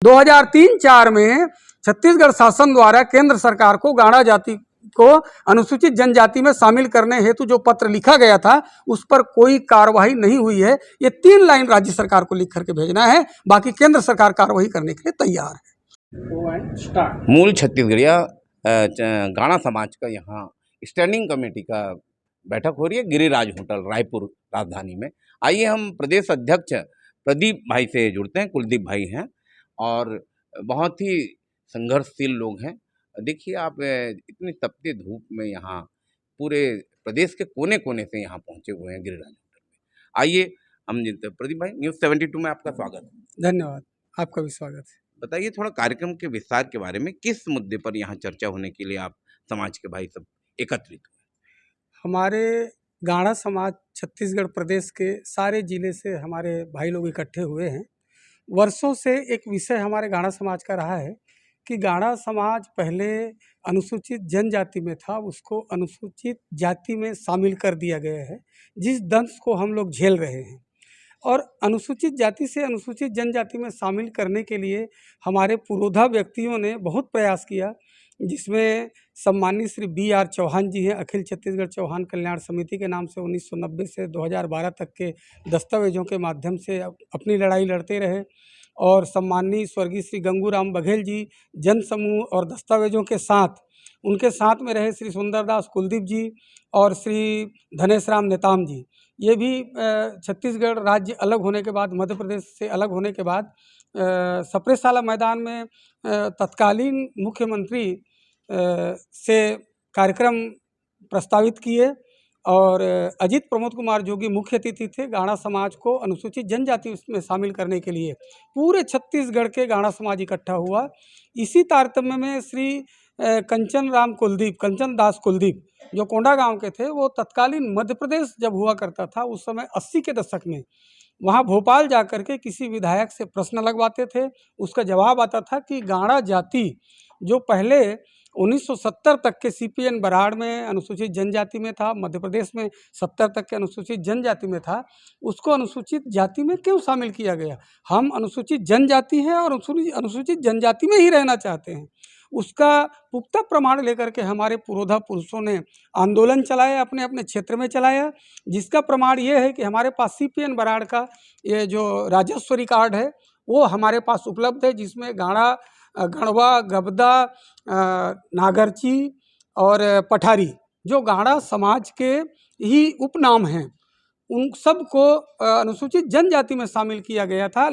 2003-4 में छत्तीसगढ़ शासन द्वारा केंद्र सरकार को गाड़ा जाति को अनुसूचित जनजाति में शामिल करने हेतु जो पत्र लिखा गया था उस पर कोई कार्रवाई नहीं हुई है। ये 3 लाइन राज्य सरकार को लिख करके भेजना है, बाकी केंद्र सरकार कार्रवाई करने के लिए तैयार है। मूल छत्तीसगढ़िया गाड़ा समाज का यहाँ स्टैंडिंग कमेटी का बैठक हो रही है गिरिराज होटल रायपुर राजधानी में। आइए हम प्रदेश अध्यक्ष प्रदीप भाई से जुड़ते हैं। कुलदीप भाई हैं और बहुत ही संघर्षशील लोग हैं। देखिए आप इतनी तपती धूप में यहाँ पूरे प्रदेश के कोने कोने से यहाँ पहुँचे हुए हैं गिरिराज होटल में। आइए हम जिनते प्रदीप भाई, न्यूज़ 72 में आपका स्वागत है। धन्यवाद, आपका भी स्वागत है। बताइए थोड़ा कार्यक्रम के विस्तार के बारे में, किस मुद्दे पर यहाँ चर्चा होने के लिए आप समाज के भाई सब एकत्रित हुए? हमारे गाड़ा समाज छत्तीसगढ़ प्रदेश के सारे जिले से हमारे भाई लोग इकट्ठे हुए हैं। वर्षों से एक विषय हमारे गाड़ा समाज का रहा है कि गाड़ा समाज पहले अनुसूचित जनजाति में था, उसको अनुसूचित जाति में शामिल कर दिया गया है, जिस दंश को हम लोग झेल रहे हैं। और अनुसूचित जाति से अनुसूचित जनजाति में शामिल करने के लिए हमारे पुरोधा व्यक्तियों ने बहुत प्रयास किया, जिसमें सम्मानित श्री B.R. चौहान जी हैं, अखिल छत्तीसगढ़ चौहान कल्याण समिति के नाम से 1990 से 2012 तक के दस्तावेजों के माध्यम से अपनी लड़ाई लड़ते रहे। और सम्मानीय स्वर्गीय श्री गंगूराम बघेल जी जन समूह और दस्तावेजों के साथ उनके साथ में रहे श्री सुंदरदास कुलदीप जी और श्री धनेश राम नेताम जी। ये भी छत्तीसगढ़ राज्य अलग होने के बाद, मध्य प्रदेश से अलग होने के बाद सप्रेशाला मैदान में तत्कालीन मुख्यमंत्री से कार्यक्रम प्रस्तावित किए और अजित प्रमोद कुमार जोगी मुख्य अतिथि थे। गाड़ा समाज को अनुसूचित जनजाति में शामिल करने के लिए पूरे छत्तीसगढ़ के गाड़ा समाज इकट्ठा हुआ। इसी तारतम्य में श्री कंचन दास कुलदीप जो कोंडा गांव के थे, वो तत्कालीन मध्य प्रदेश जब हुआ करता था उस समय 80 के दशक में वहाँ भोपाल जाकर के किसी विधायक से प्रश्न लगवाते थे। उसका जवाब आता था कि गाड़ा जाति जो पहले 1970 तक के CPN बराड़ में अनुसूचित जनजाति में था, मध्य प्रदेश में 70 तक के अनुसूचित जनजाति में था, उसको अनुसूचित जाति में क्यों शामिल किया गया? हम अनुसूचित जनजाति हैं और अनुसूचित जनजाति में ही रहना चाहते हैं। उसका पुख्ता प्रमाण लेकर के हमारे पुरोधा पुरुषों ने आंदोलन चलाया, अपने अपने क्षेत्र में चलाया, जिसका प्रमाण ये है कि हमारे पास CPN बराड़ का ये जो राजस्व रिकॉर्ड है वो हमारे पास उपलब्ध है, जिसमें गाड़ा, गढ़वा, गबदा, नागरची और पठारी जो गाड़ा समाज के ही उपनाम हैं, उन सब को अनुसूचित जनजाति में शामिल किया गया था।